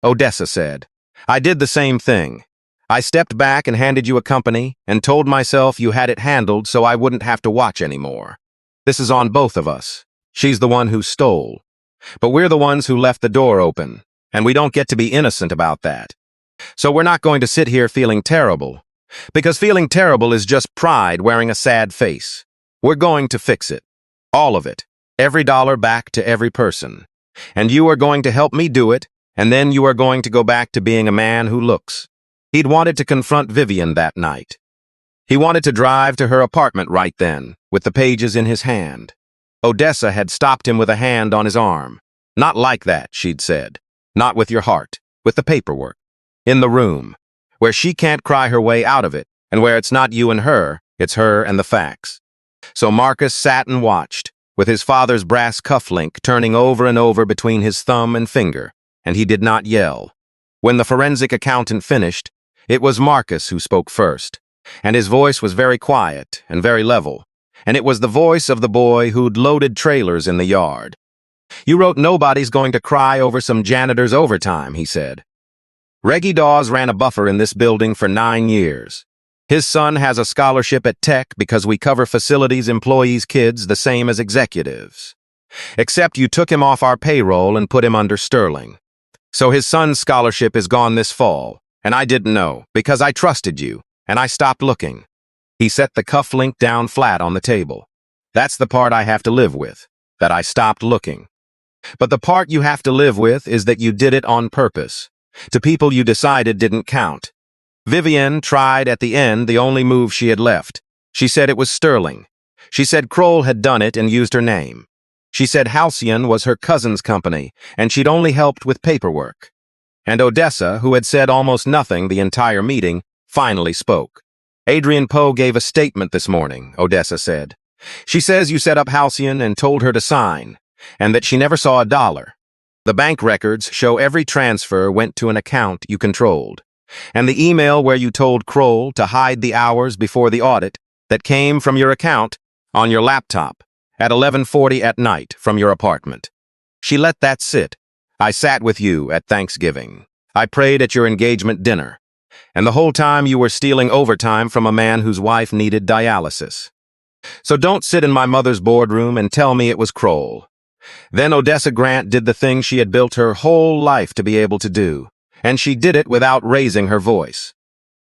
[SPEAKER 1] Odessa said. I did the same thing. I stepped back and handed you a company and told myself you had it handled so I wouldn't have to watch anymore. This is on both of us. She's the one who stole. But we're the ones who left the door open, and we don't get to be innocent about that. So we're not going to sit here feeling terrible, because feeling terrible is just pride wearing a sad face. We're going to fix it. All of it. Every dollar back to every person. And you are going to help me do it, and then you are going to go back to being a man who looks. He'd wanted to confront Vivian that night. He wanted to drive to her apartment right then, with the pages in his hand. Odessa had stopped him with a hand on his arm. Not like that, she'd said. Not with your heart, with the paperwork. In the room, where she can't cry her way out of it, and where it's not you and her, it's her and the facts. So Marcus sat and watched, with his father's brass cufflink turning over and over between his thumb and finger, and he did not yell. When the forensic accountant finished, it was Marcus who spoke first, and his voice was very quiet and very level, and it was the voice of the boy who'd loaded trailers in the yard. You wrote nobody's going to cry over some janitor's overtime, he said. Reggie Dawes ran a buffer in this building for 9 years. His son has a scholarship at Tech because we cover facilities employees' kids the same as executives. Except you took him off our payroll and put him under Sterling. So his son's scholarship is gone this fall, and I didn't know because I trusted you, and I stopped looking. He set the cufflink down flat on the table. That's the part I have to live with, that I stopped looking. But the part you have to live with is that you did it on purpose, to people you decided didn't count. Vivienne tried at the end the only move she had left. She said it was Sterling. She said Kroll had done it and used her name. She said Halcyon was her cousin's company, and she'd only helped with paperwork. And Odessa, who had said almost nothing the entire meeting, finally spoke. Adrian Poe gave a statement this morning, Odessa said. She says you set up Halcyon and told her to sign, and that she never saw $1. The bank records show every transfer went to an account you controlled. And the email where you told Kroll to hide the hours before the audit that came from your account on your laptop at 11:40 at night from your apartment. She let that sit. I sat with you at Thanksgiving. I prayed at your engagement dinner. And the whole time you were stealing overtime from a man whose wife needed dialysis. So don't sit in my mother's boardroom and tell me it was Kroll. Then Odessa Grant did the thing she had built her whole life to be able to do. And she did it without raising her voice.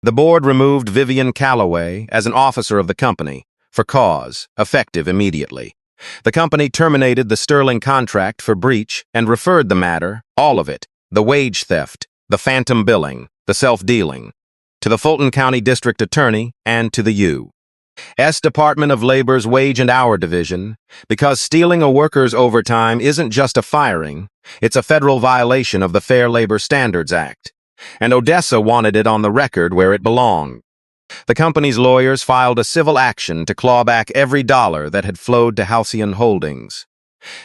[SPEAKER 1] The board removed Vivienne Calloway as an officer of the company for cause, effective immediately. The company terminated the Sterling contract for breach and referred the matter, all of it, the wage theft, the phantom billing, the self-dealing, to the Fulton County District Attorney and to the U.S. Department of Labor's Wage and Hour Division, because stealing a worker's overtime isn't just a firing, it's a federal violation of the Fair Labor Standards Act, and Odessa wanted it on the record where it belonged. The company's lawyers filed a civil action to claw back every dollar that had flowed to Halcyon Holdings,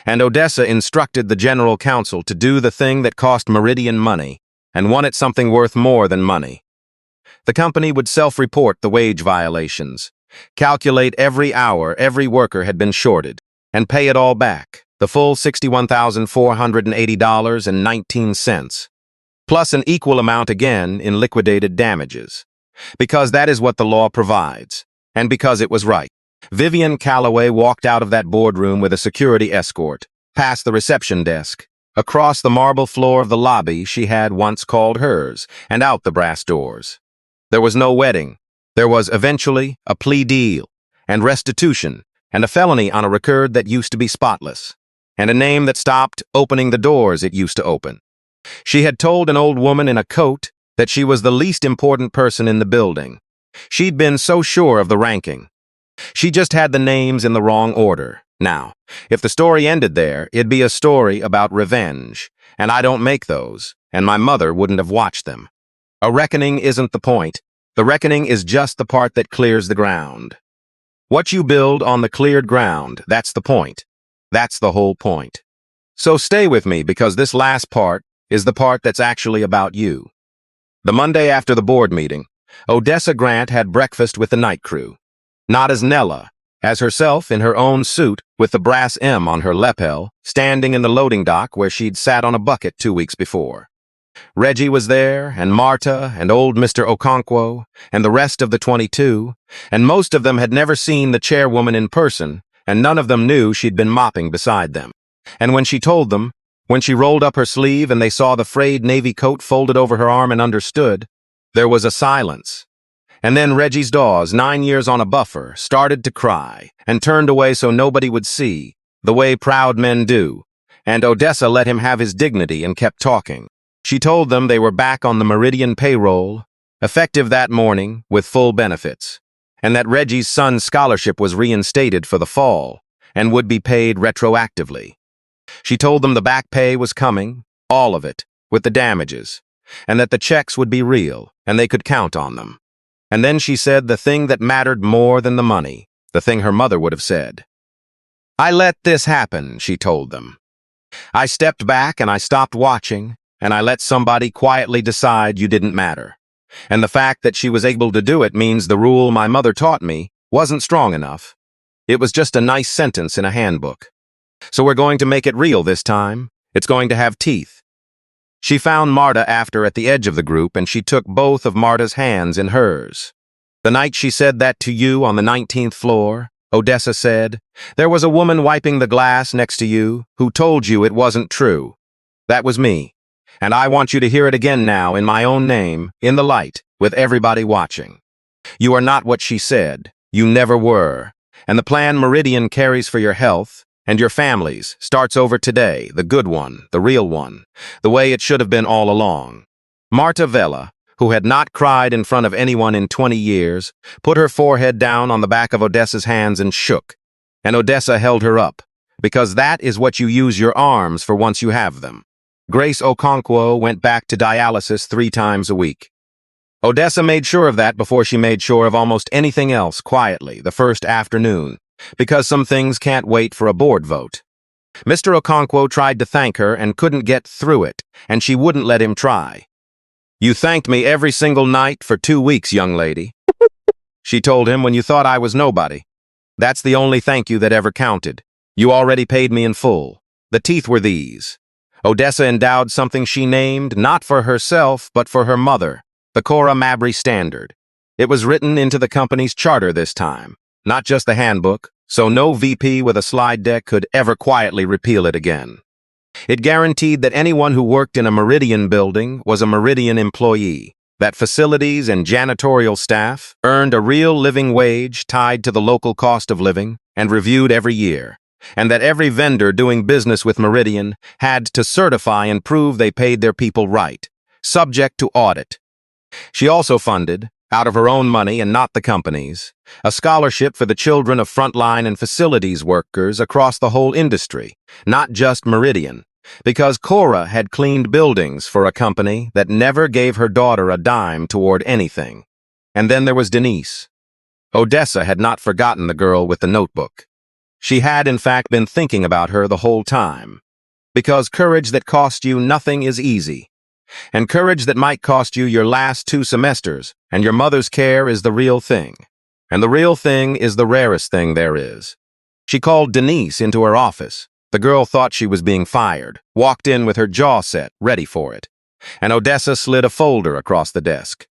[SPEAKER 1] and Odessa instructed the general counsel to do the thing that cost Meridian money and won it something worth more than money. The company would self-report the wage violations, calculate every hour every worker had been shorted, and pay it all back, the full $61,480.19, plus an equal amount again in liquidated damages. Because that is what the law provides, and because it was right. Vivienne Calloway walked out of that boardroom with a security escort, past the reception desk, across the marble floor of the lobby she had once called hers, and out the brass doors. There was no wedding. There was eventually a plea deal, and restitution, and a felony on a record that used to be spotless, and a name that stopped opening the doors it used to open. She had told an old woman in a coat that she was the least important person in the building. She'd been so sure of the ranking. She just had the names in the wrong order. Now, if the story ended there, it'd be a story about revenge, and I don't make those, and my mother wouldn't have watched them. A reckoning isn't the point. The reckoning is just the part that clears the ground. What you build on the cleared ground, that's the point. That's the whole point. So stay with me because this last part is the part that's actually about you. The Monday after the board meeting, Odessa Grant had breakfast with the night crew. Not as Nella, as herself in her own suit with the brass M on her lapel, standing in the loading dock where she'd sat on a bucket 2 weeks before. Reggie was there, and Marta, and old Mr. Okonkwo, and the rest of the 22, and most of them had never seen the chairwoman in person, and none of them knew she'd been mopping beside them. And when she told them, when she rolled up her sleeve and they saw the frayed navy coat folded over her arm and understood, there was a silence. And then Reggie's Dawes, 9 years on a buffer, started to cry and turned away so nobody would see, the way proud men do, and Odessa let him have his dignity and kept talking. She told them they were back on the Meridian payroll, effective that morning with full benefits, and that Reggie's son's scholarship was reinstated for the fall and would be paid retroactively. She told them the back pay was coming, all of it, with the damages, and that the checks would be real and they could count on them. And then she said the thing that mattered more than the money, the thing her mother would have said. I let this happen, she told them. I stepped back and I stopped watching, and I let somebody quietly decide you didn't matter. And the fact that she was able to do it means the rule my mother taught me wasn't strong enough. It was just a nice sentence in a handbook. So we're going to make it real this time. It's going to have teeth. She found Marta after at the edge of the group, and she took both of Marta's hands in hers. The night she said that to you on the 19th floor, Odessa said, there was a woman wiping the glass next to you who told you it wasn't true. That was me. And I want you to hear it again now in my own name, in the light, with everybody watching. You are not what she said. You never were. And the plan Meridian carries for your health and your families starts over today, the good one, the real one, the way it should have been all along. Marta Vela, who had not cried in front of anyone in 20 years, put her forehead down on the back of Odessa's hands and shook. And Odessa held her up, because that is what you use your arms for once you have them. Grace Okonkwo went back to dialysis 3 times a week. Odessa made sure of that before she made sure of almost anything else quietly the first afternoon, because some things can't wait for a board vote. Mr. Okonkwo tried to thank her and couldn't get through it, and she wouldn't let him try. You thanked me every single night for 2 weeks, young lady, she told him, when you thought I was nobody. That's the only thank you that ever counted. You already paid me in full. The teeth were these. Odessa endowed something she named, not for herself, but for her mother, the Cora Mabry Standard. It was written into the company's charter this time, not just the handbook, so no VP with a slide deck could ever quietly repeal it again. It guaranteed that anyone who worked in a Meridian building was a Meridian employee, that facilities and janitorial staff earned a real living wage tied to the local cost of living and reviewed every year, and that every vendor doing business with Meridian had to certify and prove they paid their people right, subject to audit. She also funded, out of her own money and not the company's, a scholarship for the children of frontline and facilities workers across the whole industry, not just Meridian, because Cora had cleaned buildings for a company that never gave her daughter a dime toward anything. And then there was Denise. Odessa had not forgotten the girl with the notebook. She had, in fact, been thinking about her the whole time. Because courage that cost you nothing is easy. And courage that might cost you your last 2 semesters and your mother's care is the real thing. And the real thing is the rarest thing there is. She called Denise into her office. The girl thought she was being fired, walked in with her jaw set, ready for it. And Odessa slid a folder across the desk.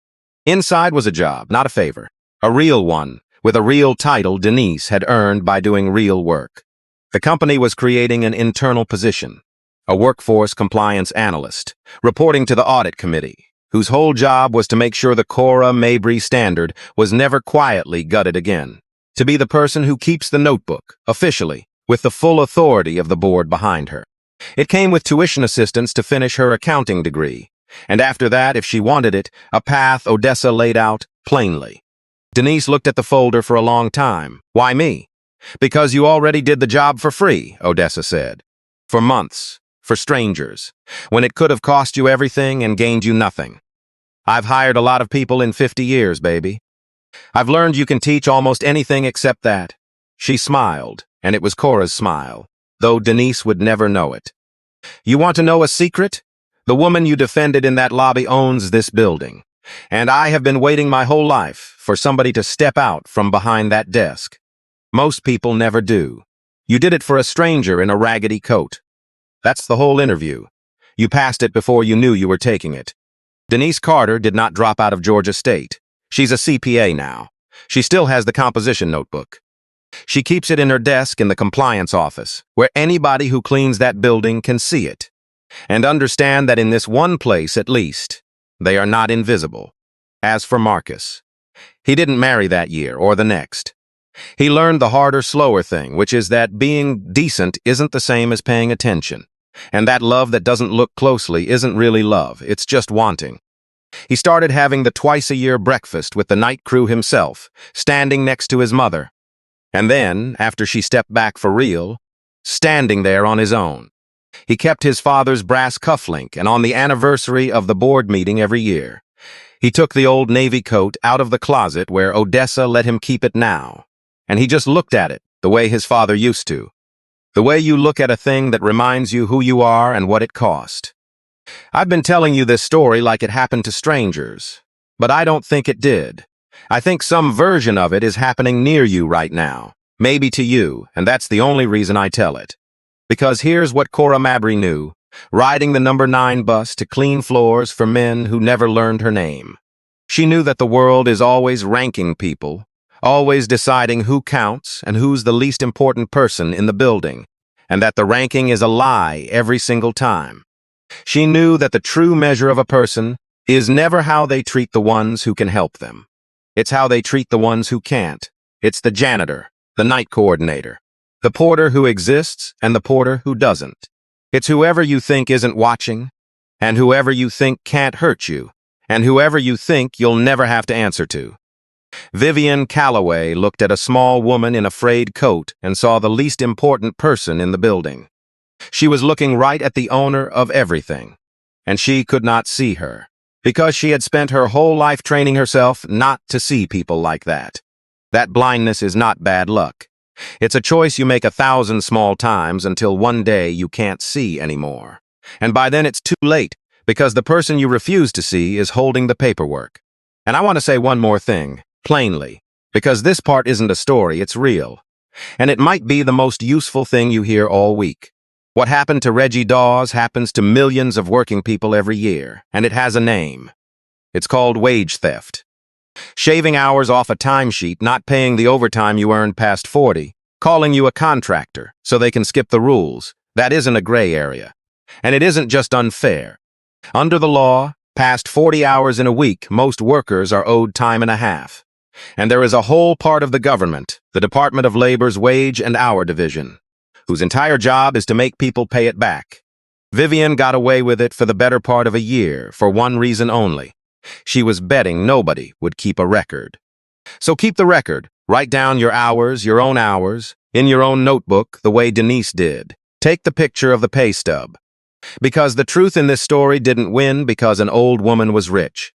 [SPEAKER 1] Inside was a job, not a favor. A real one, with a real title Denise had earned by doing real work. The company was creating an internal position, a workforce compliance analyst, reporting to the audit committee, whose whole job was to make sure the Cora Mabry Standard was never quietly gutted again, to be the person who keeps the notebook, officially, with the full authority of the board behind her. It came with tuition assistance to finish her accounting degree, and after that, if she wanted it, a path Odessa laid out plainly. Denise looked at the folder for a long time. Why me? Because you already did the job for free, Odessa said. For months. For strangers, when it could have cost you everything and gained you nothing. I've hired a lot of people in 50 years, baby. I've learned you can teach almost anything except that. She smiled, and it was Cora's smile, though Denise would never know it. You want to know a secret? The woman you defended in that lobby owns this building, and I have been waiting my whole life for somebody to step out from behind that desk. Most people never do. You did it for a stranger in a raggedy coat. That's the whole interview. You passed it before you knew you were taking it. Denise Carter did not drop out of Georgia State. She's a CPA now. She still has the composition notebook. She keeps it in her desk in the compliance office, where anybody who cleans that building can see it. And understand that in this one place, at least, they are not invisible. As for Marcus, he didn't marry that year or the next. He learned the harder, slower thing, which is that being decent isn't the same as paying attention. And that love that doesn't look closely isn't really love, it's just wanting. He started having the twice-a-year breakfast with the night crew himself, standing next to his mother. And then, after she stepped back for real, standing there on his own. He kept his father's brass cufflink, and on the anniversary of the board meeting every year, he took the old Navy coat out of the closet where Odessa let him keep it now. And he just looked at it the way his father used to. The way you look at a thing that reminds you who you are and what it cost. I've been telling you this story like it happened to strangers, but I don't think it did. I think some version of it is happening near you right now, maybe to you, and that's the only reason I tell it. Because here's what Cora Mabry knew, riding the number 9 bus to clean floors for men who never learned her name. She knew that the world is always ranking people, always deciding who counts and who's the least important person in the building, and that the ranking is a lie every single time. She knew that the true measure of a person is never how they treat the ones who can help them. It's how they treat the ones who can't. It's the janitor, the night coordinator, the porter who exists and the porter who doesn't. It's whoever you think isn't watching, and whoever you think can't hurt you, and whoever you think you'll never have to answer to. Vivian Calloway looked at a small woman in a frayed coat and saw the least important person in the building. She was looking right at the owner of everything, and she could not see her, because she had spent her whole life training herself not to see people like that. That blindness is not bad luck. It's a choice you make 1,000 small times until one day you can't see anymore. And by then it's too late, because the person you refuse to see is holding the paperwork. And I want to say one more thing, plainly, because this part isn't a story, it's real. And it might be the most useful thing you hear all week. What happened to Reggie Dawes happens to millions of working people every year, and it has a name. It's called wage theft. Shaving hours off a timesheet, not paying the overtime you earned past 40, calling you a contractor so they can skip the rules, that isn't a gray area. And it isn't just unfair. Under the law, past 40 hours in a week, most workers are owed time and a half. And there is a whole part of the government, the Department of Labor's Wage and Hour Division, whose entire job is to make people pay it back. Vivian got away with it for the better part of a year, for one reason only. She was betting nobody would keep a record. So keep the record. Write down your hours, in your own notebook, the way Denise did. Take the picture of the pay stub. Because the truth in this story didn't win because an old woman was rich.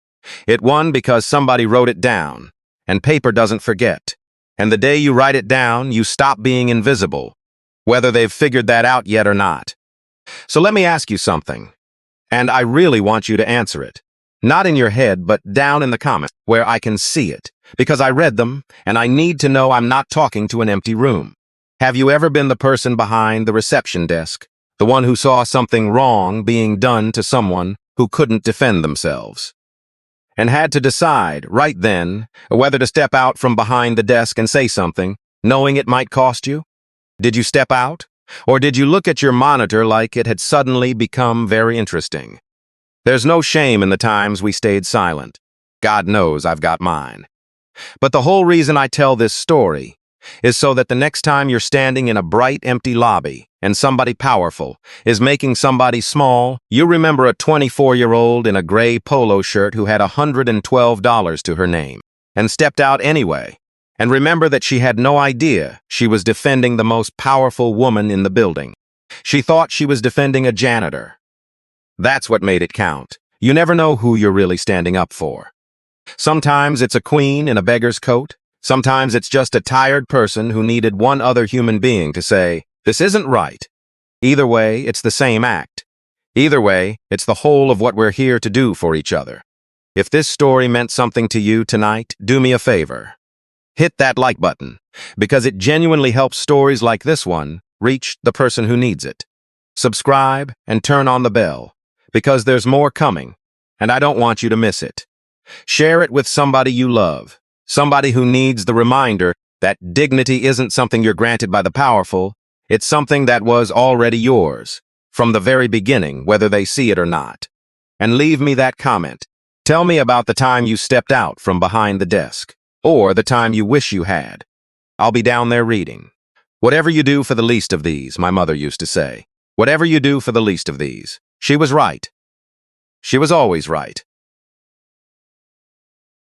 [SPEAKER 1] It won because somebody wrote it down, and paper doesn't forget. And the day you write it down, you stop being invisible, whether they've figured that out yet or not. So let me ask you something, and I really want you to answer it. Not in your head, but down in the comments, where I can see it, because I read them, and I need to know I'm not talking to an empty room. Have you ever been the person behind the reception desk, the one who saw something wrong being done to someone who couldn't defend themselves, and had to decide right then whether to step out from behind the desk and say something, knowing it might cost you? Did you step out? Or did you look at your monitor like it had suddenly become very interesting? There's no shame in the times we stayed silent. God knows I've got mine. But the whole reason I tell this story is so that the next time you're standing in a bright, empty lobby and somebody powerful is making somebody small, you remember a 24-year-old in a gray polo shirt who had $112 to her name and stepped out anyway. And remember that she had no idea she was defending the most powerful woman in the building. She thought she was defending a janitor. That's what made it count. You never know who you're really standing up for. Sometimes it's a queen in a beggar's coat. Sometimes it's just a tired person who needed one other human being to say, "This isn't right." Either way, it's the same act. Either way, it's the whole of what we're here to do for each other. If this story meant something to you tonight, do me a favor. Hit that like button, because it genuinely helps stories like this one reach the person who needs it. Subscribe and turn on the bell, because there's more coming, and I don't want you to miss it. Share it with somebody you love, somebody who needs the reminder that dignity isn't something you're granted by the powerful, it's something that was already yours, from the very beginning, whether they see it or not. And leave me that comment. Tell me about the time you stepped out from behind the desk, or the time you wish you had. I'll be down there reading. Whatever you do for the least of these, my mother used to say. Whatever you do for the least of these. She was right. She was always right.